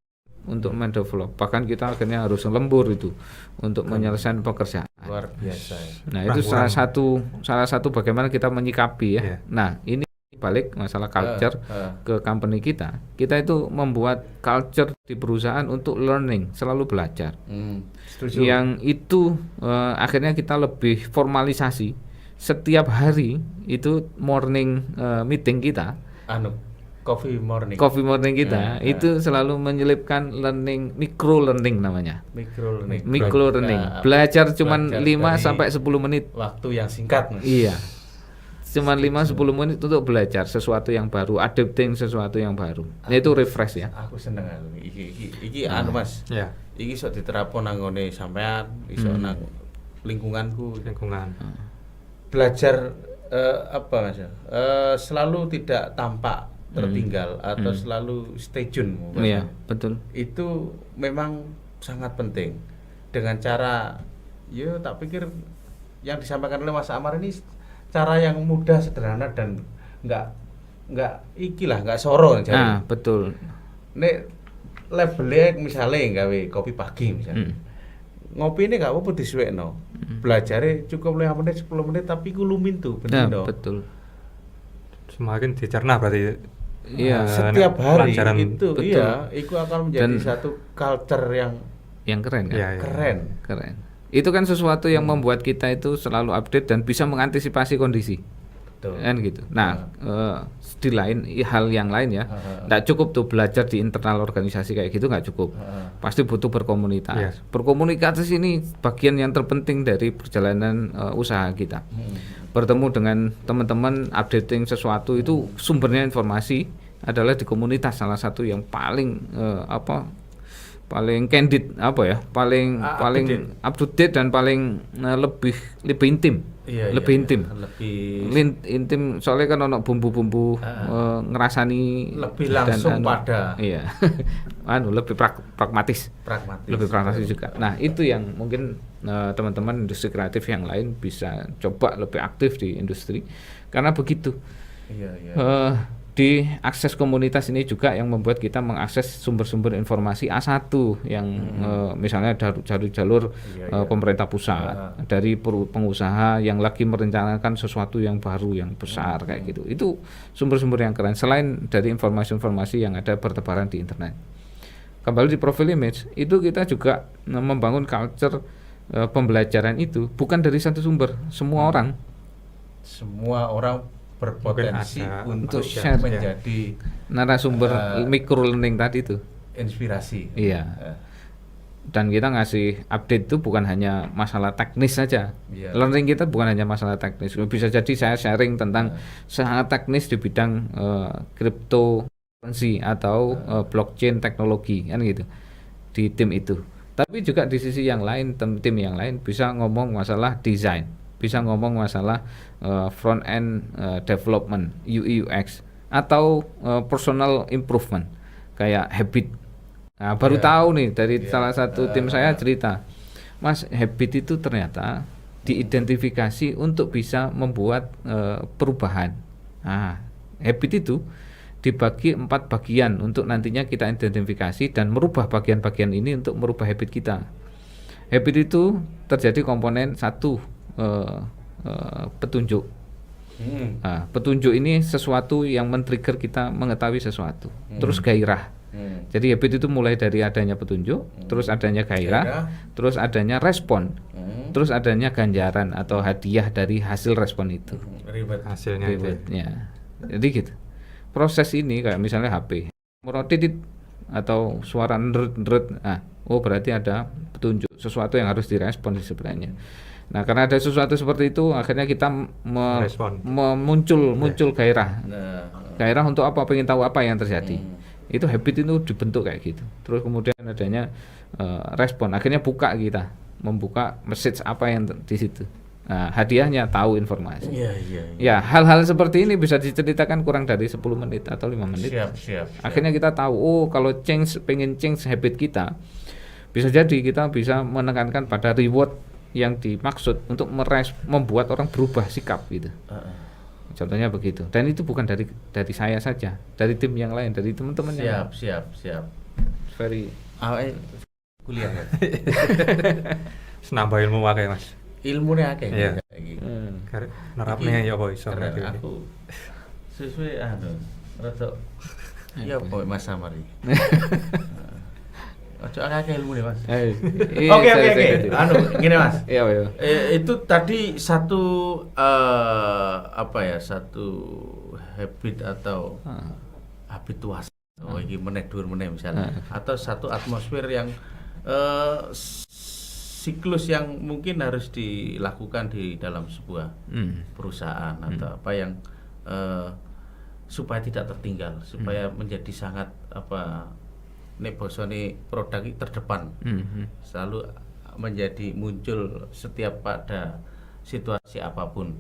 [SPEAKER 1] untuk mendevelop, bahkan kita akhirnya harus lembur itu untuk menyelesaikan pekerjaan.
[SPEAKER 2] Luar biasa ya.
[SPEAKER 1] Nah itu salah satu bagaimana kita menyikapi ya. Nah ini balik masalah culture ke company kita itu membuat culture di perusahaan untuk learning, selalu belajar.
[SPEAKER 2] Setuju.
[SPEAKER 1] Yang itu akhirnya kita lebih formalisasi setiap hari itu morning meeting kita.
[SPEAKER 2] Coffee morning
[SPEAKER 1] kita itu selalu menyelipkan learning, micro learning namanya. Micro learning. Belajar cuman 5 sampai 10 menit.
[SPEAKER 2] Waktu yang singkat, Mas.
[SPEAKER 1] Iya. Cuman 5-10 menit untuk belajar sesuatu yang baru, adapting sesuatu yang baru. Nah, itu refresh ya.
[SPEAKER 2] Aku seneng iki Mas.
[SPEAKER 3] Ya.
[SPEAKER 2] Iki iso diterapkan nang ngene sampean, iso nang lingkunganku. Belajar Mas ya? Selalu tidak tampak tertinggal atau selalu stay tune.
[SPEAKER 1] Iya, betul.
[SPEAKER 2] Itu memang sangat penting. Dengan cara tak pikir yang disampaikan oleh Mas Amar ini cara yang mudah, sederhana dan enggak soro jadi.
[SPEAKER 1] Nah, betul.
[SPEAKER 2] Nek labelnya misalnya gawe kopi pagi misalnya. Ngopi ini enggak apa-apa disuwekno. Belajarnya cukup 5 menit 10 menit tapi ku lumintu
[SPEAKER 1] Nah, betul.
[SPEAKER 3] Semakin dicerna berarti.
[SPEAKER 1] Iya,
[SPEAKER 2] setiap hari itu
[SPEAKER 1] betul.
[SPEAKER 2] itu akan menjadi satu culture yang
[SPEAKER 1] keren kan?
[SPEAKER 3] Ya.
[SPEAKER 1] Keren. Itu kan sesuatu yang membuat kita itu selalu update dan bisa mengantisipasi kondisi.
[SPEAKER 2] Betul.
[SPEAKER 1] Kan gitu. Nah, di lain hal yang lain ya, nggak cukup tuh belajar di internal organisasi kayak gitu, nggak cukup. Pasti butuh berkomunitas. Berkomunikasi ini bagian yang terpenting dari perjalanan usaha kita. Bertemu dengan teman-teman, updating sesuatu itu sumbernya informasi adalah di komunitas, salah satu yang paling paling candid paling up to date dan paling lebih intim. Lebih intim soalnya kan ono bumbu-bumbu ngerasani
[SPEAKER 2] lebih langsung pada
[SPEAKER 1] lebih pragmatis lebih pragmatis juga. Nah itu yang mungkin teman-teman industri kreatif yang lain bisa coba lebih aktif di industri karena begitu. Di akses komunitas ini juga yang membuat kita mengakses sumber-sumber informasi A1 yang misalnya dari jalur pemerintah pusat, dari pengusaha yang lagi merencanakan sesuatu yang baru yang besar kayak gitu. Itu sumber-sumber yang keren selain dari informasi-informasi yang ada bertebaran di internet. Kembali di profil image itu kita juga membangun culture pembelajaran itu bukan dari satu sumber, semua orang
[SPEAKER 2] Semua orang berpotensi
[SPEAKER 3] Mungkin ada
[SPEAKER 2] untuk
[SPEAKER 1] share,
[SPEAKER 2] menjadi
[SPEAKER 1] narasumber micro learning tadi itu.
[SPEAKER 2] inspirasi.
[SPEAKER 1] Iya. Dan kita ngasih update itu bukan hanya masalah teknis saja.
[SPEAKER 2] Iya.
[SPEAKER 1] Learning kita bukan hanya masalah teknis. Bisa jadi saya sharing tentang sangat teknis di bidang cryptocurrency atau blockchain teknologi kan gitu di tim itu. Tapi juga di sisi yang lain tim yang lain bisa ngomong masalah desain, bisa ngomong masalah front end development, UI UX atau personal improvement kayak habit. Nah, baru tahu nih dari salah satu tim saya cerita, Mas, habit itu ternyata diidentifikasi untuk bisa membuat perubahan. Nah, habit itu dibagi 4 bagian untuk nantinya kita identifikasi dan merubah bagian-bagian ini untuk merubah habit kita. Habit itu terjadi komponen 1 petunjuk. Nah, petunjuk ini sesuatu yang men-trigger kita mengetahui sesuatu. Terus gairah. Jadi habit itu mulai dari adanya petunjuk, terus adanya gairah, terus adanya respon, terus adanya ganjaran atau hadiah dari hasil respon itu.
[SPEAKER 3] Hasilnya itu.
[SPEAKER 1] Rewardnya. Jadi gitu. Proses ini kayak misalnya HP, merotitit atau suara nerd, oh berarti ada petunjuk sesuatu yang harus direspon sebenarnya. Nah, karena ada sesuatu seperti itu, akhirnya kita muncul gairah. Gairah untuk apa? Pengen tahu apa yang terjadi. Itu habit itu dibentuk kayak gitu. Terus kemudian adanya respon, akhirnya kita membuka message apa yang di situ. Nah, hadiahnya tahu informasi. Ya, hal-hal seperti ini bisa diceritakan kurang dari 10 menit atau 5 menit.
[SPEAKER 2] Siap.
[SPEAKER 1] Akhirnya kita tahu, oh kalau pengen change habit kita, bisa jadi kita bisa menekankan pada reward yang dimaksud untuk membuat orang berubah sikap gitu. Contohnya begitu. Dan itu bukan dari saya saja, dari tim yang lain, dari teman-teman yang lain.
[SPEAKER 2] Siap.
[SPEAKER 1] Very
[SPEAKER 2] Kuliah.
[SPEAKER 3] Senambah ilmu wae, Mas.
[SPEAKER 2] Ilmune akeh
[SPEAKER 3] Iya.
[SPEAKER 2] iki.
[SPEAKER 3] Nerapne ya apa iso
[SPEAKER 2] Karena
[SPEAKER 3] ngerti.
[SPEAKER 2] aku sesuai rada ya apa Mas Samari. Ojo akeh ilmune, Mas. Oke. Gini Mas.
[SPEAKER 1] Iya.
[SPEAKER 2] Itu tadi satu satu habit atau habituasi. Oh, iki meneh misalnya. Atau satu atmosfer yang siklus yang mungkin harus dilakukan di dalam sebuah perusahaan atau apa yang supaya tidak tertinggal, supaya menjadi sangat nek bosone produk terdepan, selalu menjadi muncul setiap pada situasi apapun.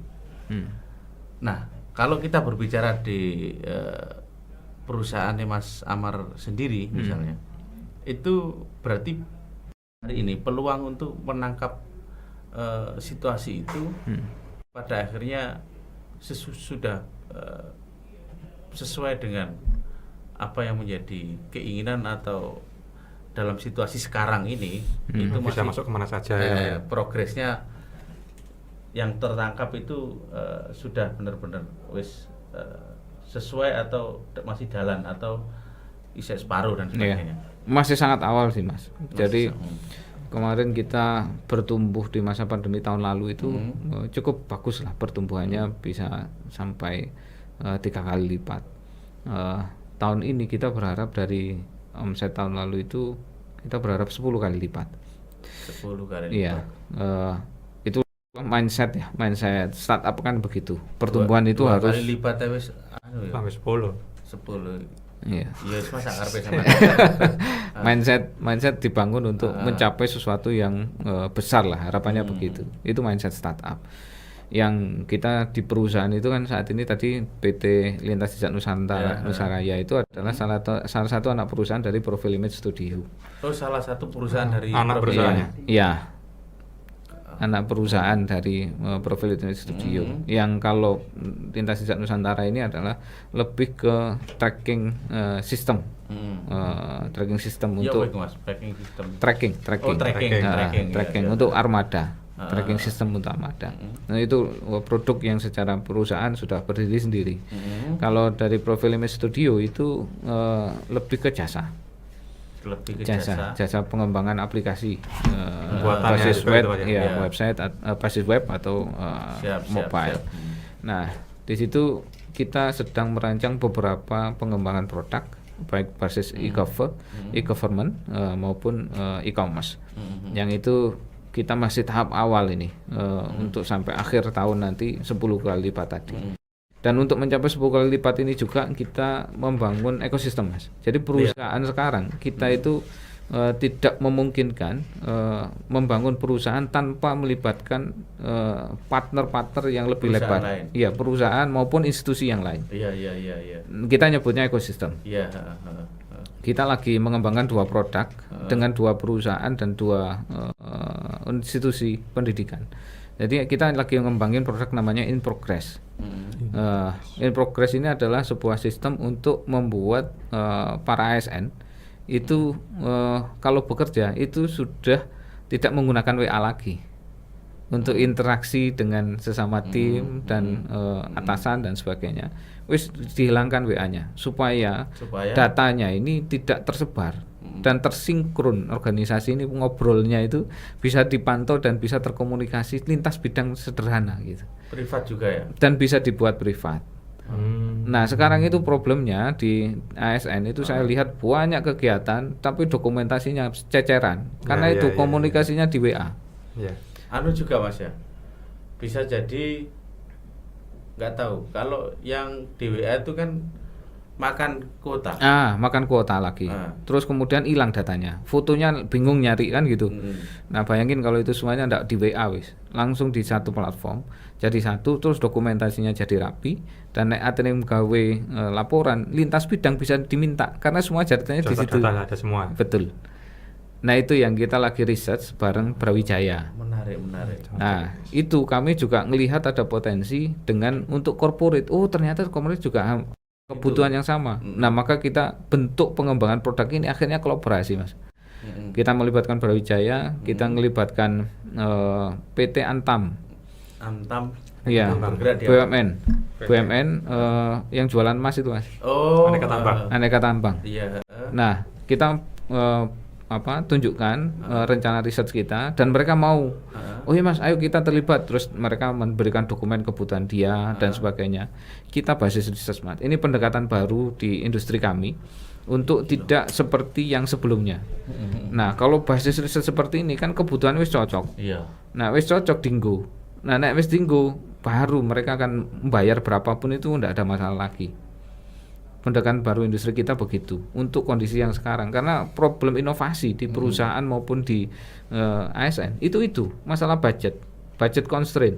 [SPEAKER 2] Nah, kalau kita berbicara di perusahaan Mas Amar sendiri misalnya, itu berarti hari ini peluang untuk menangkap situasi itu pada akhirnya sudah sesuai dengan apa yang menjadi keinginan atau dalam situasi sekarang ini itu
[SPEAKER 3] bisa
[SPEAKER 2] masih
[SPEAKER 3] masuk kemana saja ya.
[SPEAKER 2] Progresnya yang tertangkap itu sudah benar-benar sesuai atau masih jalan atau isek separuh dan sebagainya.
[SPEAKER 1] Masih sangat awal sih Mas. Jadi kemarin kita bertumbuh di masa pandemi tahun lalu itu cukup bagus lah pertumbuhannya, bisa sampai 3 kali lipat. Tahun ini kita berharap dari omset tahun lalu itu kita berharap 10 kali lipat.
[SPEAKER 2] 10 kali lipat.
[SPEAKER 1] Iya. Itu mindset startup kan begitu. Pertumbuhan itu harus
[SPEAKER 2] kali lipat wis
[SPEAKER 3] sampai 10.
[SPEAKER 2] 10.
[SPEAKER 1] Iya.
[SPEAKER 2] Iya, masa karepe sama.
[SPEAKER 1] mindset dibangun untuk mencapai sesuatu yang besar lah, harapannya begitu. Itu mindset startup. Yang kita di perusahaan itu kan saat ini tadi PT Lintas Jejak Nusaraya itu adalah salah satu anak perusahaan dari Profile Image Studio.
[SPEAKER 2] Oh, salah satu perusahaan dari
[SPEAKER 3] anak perusahaannya.
[SPEAKER 1] Iya. Anak perusahaan dari Profile Image Studio. Yang kalau Lintas Jejak Nusantara ini adalah lebih ke tracking sistem. Tracking sistem untuk tracking untuk armada. Tracking sistem untuk armada. Nah, itu produk yang secara perusahaan sudah berdiri sendiri. Kalau dari Profile Image Studio itu lebih ke jasa.
[SPEAKER 2] lebih ke
[SPEAKER 1] jasa pengembangan aplikasi
[SPEAKER 3] Pembuatannya
[SPEAKER 1] basis
[SPEAKER 3] juga
[SPEAKER 1] web,
[SPEAKER 3] itu, Pak, ya?
[SPEAKER 1] ya,
[SPEAKER 2] Ya.
[SPEAKER 1] website, basis web atau mobile. Nah, di situ kita sedang merancang beberapa pengembangan produk baik basis e-government maupun e-commerce. Yang itu kita masih tahap awal ini untuk sampai akhir tahun nanti 10 kali lipat tadi. Dan untuk mencapai 10 kali lipat ini juga kita membangun ekosistem, Mas. Jadi perusahaan sekarang kita itu tidak memungkinkan membangun perusahaan tanpa melibatkan partner-partner yang lebih
[SPEAKER 2] Perusahaan
[SPEAKER 1] lebar.
[SPEAKER 2] lain.
[SPEAKER 1] Iya, perusahaan maupun institusi yang lain.
[SPEAKER 2] Iya.
[SPEAKER 1] Kita nyebutnya ekosistem.
[SPEAKER 2] Iya.
[SPEAKER 1] Kita lagi mengembangkan 2 produk dengan 2 perusahaan dan 2 institusi pendidikan. Jadi kita lagi mengembangin produk namanya In Progress. In Progress ini adalah sebuah sistem untuk membuat para ASN itu kalau bekerja itu sudah tidak menggunakan WA lagi untuk interaksi dengan sesama tim dan atasan dan sebagainya. Wis dihilangkan WA-nya supaya datanya ini tidak tersebar dan tersinkron. Organisasi ini ngobrolnya itu bisa dipantau dan bisa terkomunikasi lintas bidang sederhana gitu.
[SPEAKER 2] Privat juga ya.
[SPEAKER 1] Dan bisa dibuat privat. Nah, sekarang itu problemnya di ASN itu saya lihat banyak kegiatan tapi dokumentasinya ceceran karena itu komunikasinya di WA.
[SPEAKER 3] Ya.
[SPEAKER 2] Anu juga Mas ya. Bisa jadi nggak tahu kalau yang di WA itu kan makan kuota.
[SPEAKER 1] Makan kuota lagi. Terus kemudian hilang datanya. Fotonya bingung nyari kan gitu. Nah, bayangin kalau itu semuanya enggak di WA wis. Langsung di satu platform. Jadi satu, terus dokumentasinya jadi rapi dan nek atene gawe laporan lintas bidang bisa diminta karena semua datanya di situ.
[SPEAKER 3] Data ada semua.
[SPEAKER 1] Betul. Nah, itu yang kita lagi research bareng Brawijaya.
[SPEAKER 2] Menarik.
[SPEAKER 1] Nah, itu kami juga melihat ada potensi dengan untuk corporate. Oh, ternyata corporate juga kebutuhan yang sama. Nah, maka kita bentuk pengembangan produk ini akhirnya kolaborasi, Mas. Kita melibatkan Brawijaya, kita melibatkan PT Antam. Iya, BUMN yang jualan emas itu, Mas.
[SPEAKER 2] Oh,
[SPEAKER 1] Aneka Tambang.
[SPEAKER 2] Iya.
[SPEAKER 1] Nah, kita tunjukkan rencana riset kita dan mereka mau. Oh iya Mas, ayo kita terlibat. Terus mereka memberikan dokumen kebutuhan dia dan sebagainya. Kita basis riset smart. Ini pendekatan baru di industri kami untuk tidak seperti yang sebelumnya. Nah, kalau basis riset seperti ini kan kebutuhan wis cocok.
[SPEAKER 2] Iya.
[SPEAKER 1] Nah, wis cocok dinggo. Nah, nek wis dinggo baru mereka akan membayar berapapun itu enggak ada masalah lagi. Pendekatan baru industri kita begitu untuk kondisi yang sekarang karena problem inovasi di perusahaan maupun di ASN itu masalah budget constraint.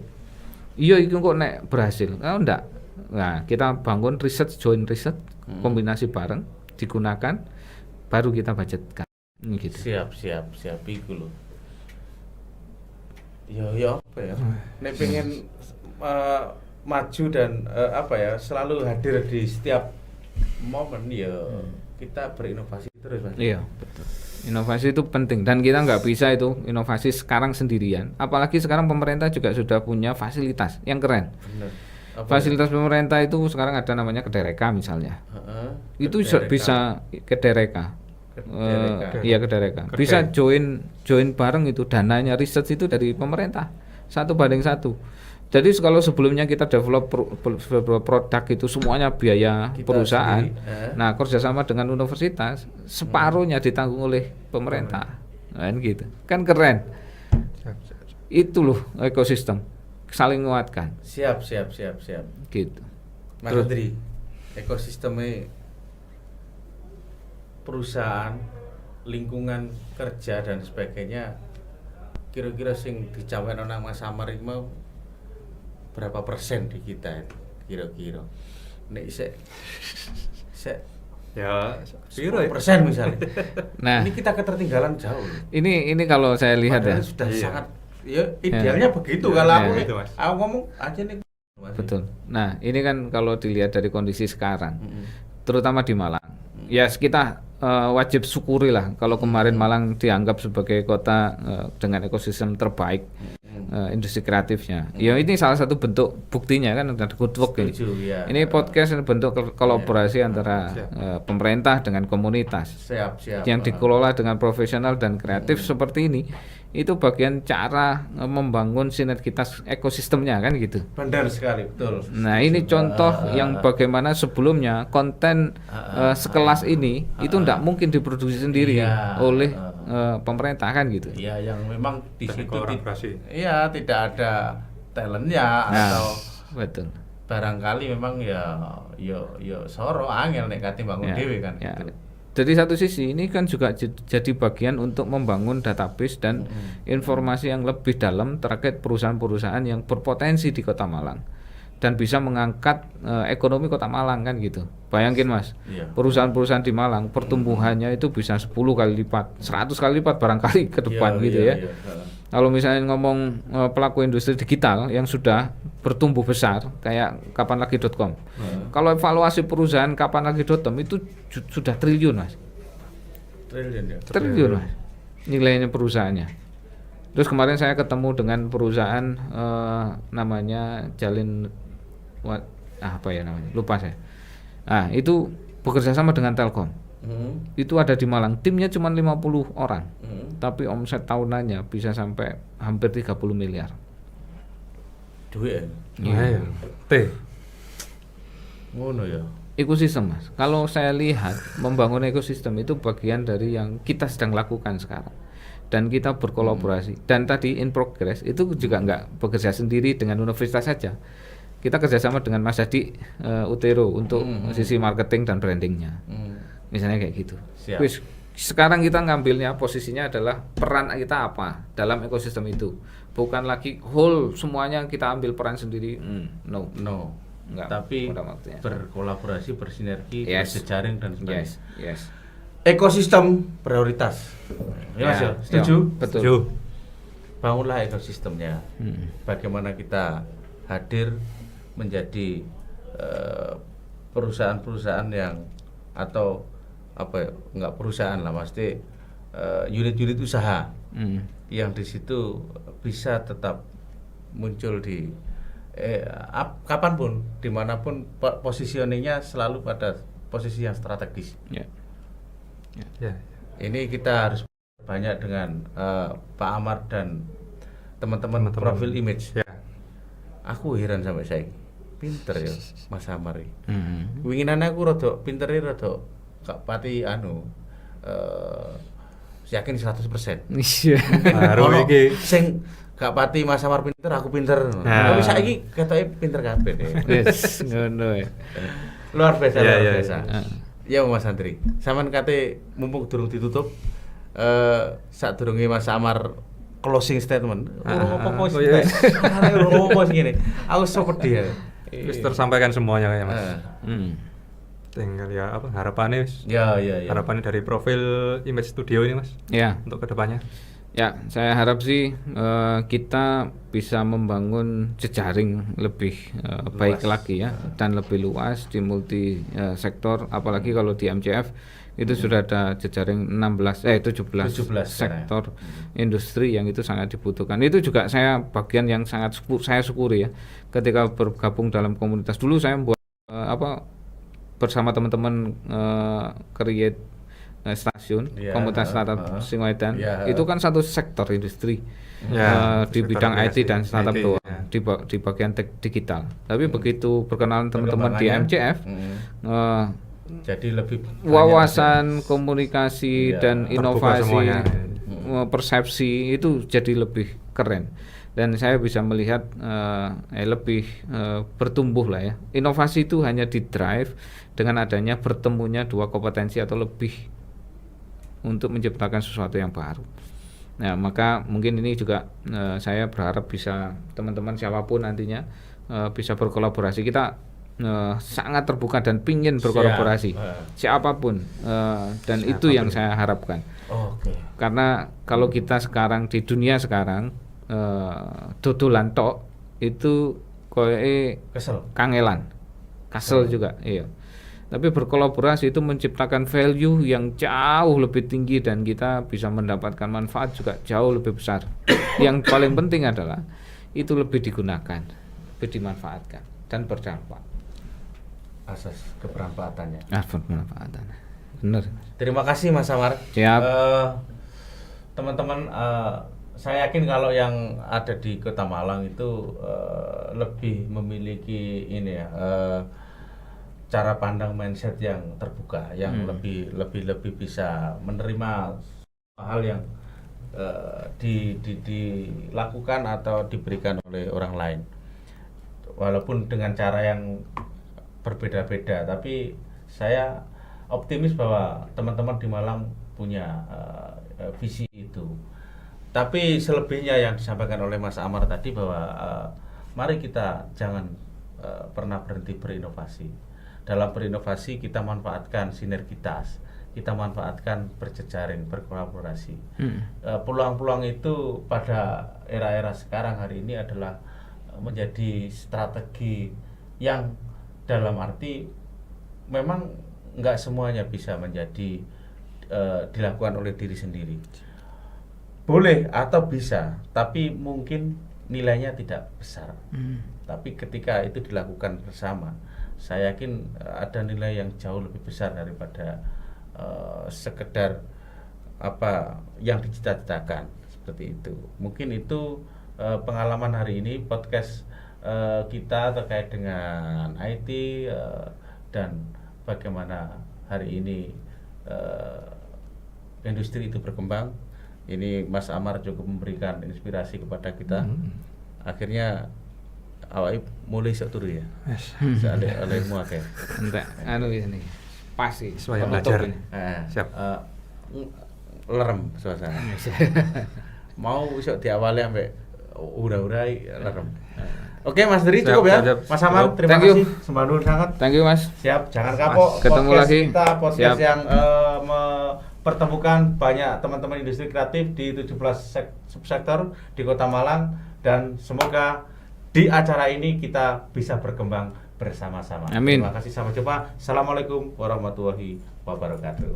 [SPEAKER 1] Iya itu kok nek berhasil, enggak. Nah, kita bangun joint research kombinasi bareng digunakan baru kita budgetkan gitu.
[SPEAKER 2] Siap iku lho. Ya apa ya? Nek pengen maju dan selalu hadir di setiap momen ya kita berinovasi terus, Mas.
[SPEAKER 1] Iya, betul. Inovasi itu penting dan kita nggak bisa itu inovasi sekarang sendirian. Apalagi sekarang pemerintah juga sudah punya fasilitas yang keren.
[SPEAKER 2] Benar.
[SPEAKER 1] Fasilitas pemerintah itu sekarang ada namanya Kedereka misalnya. Itu bisa Kedereka. Iya Kedereka. Bisa join bareng itu dananya research itu dari pemerintah 1:1. Jadi kalau sebelumnya kita develop produk itu semuanya biaya kita perusahaan, nah kerjasama dengan universitas separuhnya ditanggung oleh pemerintah, kan gitu, kan keren. Itu loh ekosistem saling menguatkan.
[SPEAKER 2] Siap.
[SPEAKER 1] Gitu.
[SPEAKER 2] Mas Andri, ekosistemnya perusahaan, lingkungan kerja dan sebagainya, kira-kira sing dicapai nang Mas Samar iki mau berapa persen di kita kira-kira? Nek
[SPEAKER 3] ya
[SPEAKER 2] 10% misalnya.
[SPEAKER 1] Nah,
[SPEAKER 2] ini kita ketertinggalan jauh.
[SPEAKER 1] Ini kalau saya lihat
[SPEAKER 2] padahal
[SPEAKER 1] ya
[SPEAKER 2] sudah sangat ya idealnya begitu kalau aku ngomong aja nih.
[SPEAKER 1] Betul. Nah, ini kan kalau dilihat dari kondisi sekarang, terutama di Malang. Ya, kita wajib syukuri lah kalau kemarin Malang dianggap sebagai kota dengan ekosistem terbaik. industri kreatifnya. Ya ini salah satu bentuk buktinya kan ada good work ini.
[SPEAKER 2] Setuju, ya.
[SPEAKER 1] Ini podcast bentuk kolaborasi antara pemerintah dengan komunitas.
[SPEAKER 2] Siap.
[SPEAKER 1] Yang dikelola dengan profesional dan kreatif seperti ini. Itu bagian cara membangun sinergitas ekosistemnya kan gitu.
[SPEAKER 2] Benar sekali, betul.
[SPEAKER 1] Nah, ini contoh yang bagaimana sebelumnya konten sekelas ini itu tidak mungkin diproduksi sendiri oleh pemerintah kan gitu.
[SPEAKER 2] Iya, yang memang di situ
[SPEAKER 3] kolaborasi.
[SPEAKER 2] Iya, tidak ada talentnya atau
[SPEAKER 1] betul.
[SPEAKER 2] Barangkali memang ya soro angel nek kate bangun dhewe kan.
[SPEAKER 1] Ya.
[SPEAKER 2] Gitu.
[SPEAKER 1] Dari satu sisi ini kan juga jadi bagian untuk membangun database dan informasi yang lebih dalam terkait perusahaan-perusahaan yang berpotensi di Kota Malang dan bisa mengangkat ekonomi Kota Malang kan gitu. Bayangin Mas, perusahaan-perusahaan di Malang pertumbuhannya itu bisa 10 kali lipat, 100 kali lipat barangkali ke depan gitu ya. Kalau misalnya ngomong pelaku industri digital yang sudah bertumbuh besar kayak kapanlagi.com. Kalau evaluasi perusahaan kapanlagi.com itu sudah triliun Mas. Triliun Mas. Nilainya perusahaannya. Terus kemarin saya ketemu dengan perusahaan namanya apa ya namanya? Lupa saya. Nah, itu bekerja sama dengan Telkom. Itu ada di Malang, timnya cuma 50 orang. Tapi omset tahunannya bisa sampai hampir 30 miliar.
[SPEAKER 2] Duit.
[SPEAKER 3] Iya.
[SPEAKER 2] Ngono ya.
[SPEAKER 1] Ekosistem Mas. Kalau saya lihat membangun ekosistem itu bagian dari yang kita sedang lakukan sekarang. Dan kita berkolaborasi. Dan tadi in progress itu juga nggak bekerja sendiri dengan universitas saja. Kita kerjasama dengan Mas Hadi Utero untuk sisi marketing dan brandingnya. Misalnya kayak gitu. Wis, sekarang kita ngambilnya posisinya adalah peran kita apa dalam ekosistem itu. Bukan lagi whole semuanya kita ambil peran sendiri. No. Enggak.
[SPEAKER 2] Tapi berkolaborasi, bersinergi, berjejaring dan sebagainya.
[SPEAKER 1] Yes.
[SPEAKER 2] Ekosistem prioritas. Ya Mas, setuju?
[SPEAKER 1] Betul.
[SPEAKER 3] Setuju.
[SPEAKER 2] Bangunlah ekosistemnya. Bagaimana kita hadir menjadi perusahaan-perusahaan yang atau apa ya, enggak perusahaan lah pasti unit-unit usaha yang di situ bisa tetap muncul di kapanpun, dimanapun positioningnya selalu pada posisi yang strategis. Ini kita harus banyak dengan Pak Amar dan teman-teman profil image. Aku heran sampai saya, pinter ya Mas Amar. Winginane aku rada pintere rada gak pati yakin 100%.
[SPEAKER 1] Iya.
[SPEAKER 3] Baru iki
[SPEAKER 2] sing gak pati Mas Amar pinter, aku pinter. Tapi saiki ketoke pinter kabeh deh.
[SPEAKER 1] Yes, ngono ya.
[SPEAKER 2] Luar biasa. Ya Mas Andri, sampean kate mumpung durung ditutup sadurunge Mas Amar closing statement. Urung apa sih ngene. Aku so pedih ya.
[SPEAKER 3] wis tersampaikan semuanya kayak Mas. Tinggal ya apa harapannya wis.
[SPEAKER 2] Ya.
[SPEAKER 3] Harapannya dari profil Image Studio ini Mas.
[SPEAKER 1] Ya.
[SPEAKER 3] Untuk kedepannya.
[SPEAKER 1] Ya, saya harap sih kita bisa membangun jejaring lebih baik lagi ya dan lebih luas di multi sektor, apalagi kalau di MCF itu sudah ada jejaring 17 sektor industri yang itu sangat dibutuhkan. Itu juga saya bagian yang sangat saya syukuri ya ketika bergabung dalam komunitas. Dulu saya membuat bersama teman-teman create stasiun komunitas startup Singoedan itu kan satu sektor industri di bidang IT dan startup doang di bagian digital. Tapi begitu perkenalan teman-teman di MCF
[SPEAKER 2] jadi lebih
[SPEAKER 1] wawasan komunikasi dan inovasi persepsi itu jadi lebih keren dan saya bisa melihat lebih bertumbuh lah ya. Inovasi itu hanya di drive dengan adanya bertemunya dua kompetensi atau lebih untuk menciptakan sesuatu yang baru. Nah, maka mungkin ini juga saya berharap bisa teman-teman siapapun nantinya bisa berkolaborasi. Kita sangat terbuka dan pingin berkolaborasi siapapun dan itu yang saya harapkan. Karena kalau kita sekarang di dunia sekarang dodolan tok itu koyoke kangelan, kasel juga, iya. Tapi berkolaborasi itu menciptakan value yang jauh lebih tinggi dan kita bisa mendapatkan manfaat juga jauh lebih besar. Yang paling penting adalah itu lebih digunakan, lebih dimanfaatkan dan berdampak.
[SPEAKER 2] Asas kebermanfaatannya.
[SPEAKER 1] Bermanfaatan. Benar.
[SPEAKER 2] Terima kasih Mas Amar.
[SPEAKER 1] Siap.
[SPEAKER 2] Teman-teman, saya yakin kalau yang ada di Kota Malang itu lebih memiliki ini ya, cara pandang mindset yang terbuka, yang lebih bisa menerima hal yang dilakukan atau diberikan oleh orang lain, walaupun dengan cara yang berbeda-beda. Tapi saya optimis bahwa teman-teman di Malang punya visi itu. Tapi selebihnya yang disampaikan oleh Mas Amar tadi bahwa mari kita jangan pernah berhenti berinovasi. Dalam berinovasi kita manfaatkan sinergitas, kita manfaatkan berjejaring, berkolaborasi. Peluang-peluang itu pada era-era sekarang hari ini adalah menjadi strategi yang dalam arti memang nggak semuanya bisa menjadi dilakukan oleh diri sendiri. Boleh atau bisa, tapi mungkin nilainya tidak besar. Tapi ketika itu dilakukan bersama, saya yakin ada nilai yang jauh lebih besar daripada sekedar apa yang dicita-citakan, seperti itu. Mungkin itu pengalaman hari ini podcast kita terkait dengan IT dan bagaimana hari ini industri itu berkembang. Ini Mas Amar cukup memberikan inspirasi kepada kita. Akhirnya awake mulai sok turu ya. Soale olehmu akeh.
[SPEAKER 1] Entek anu ini. Pasti
[SPEAKER 3] supaya belajar.
[SPEAKER 2] Siap. Lerem suasana. Mau iso diawali ambek ura-urai lerem. Oke Mas Dri, cukup ya. Mas Amar, terima kasih. Sembahun sangat.
[SPEAKER 1] Thank you Mas.
[SPEAKER 2] Siap, jangan kapok.
[SPEAKER 1] Ketemu lagi.
[SPEAKER 2] Kita podcast yang mempertemukan banyak teman-teman industri kreatif di 17 subsektor di Kota Malang, dan semoga di acara ini kita bisa berkembang bersama-sama.
[SPEAKER 1] Amin.
[SPEAKER 2] Terima kasih, sampai jumpa. Assalamualaikum warahmatullahi wabarakatuh.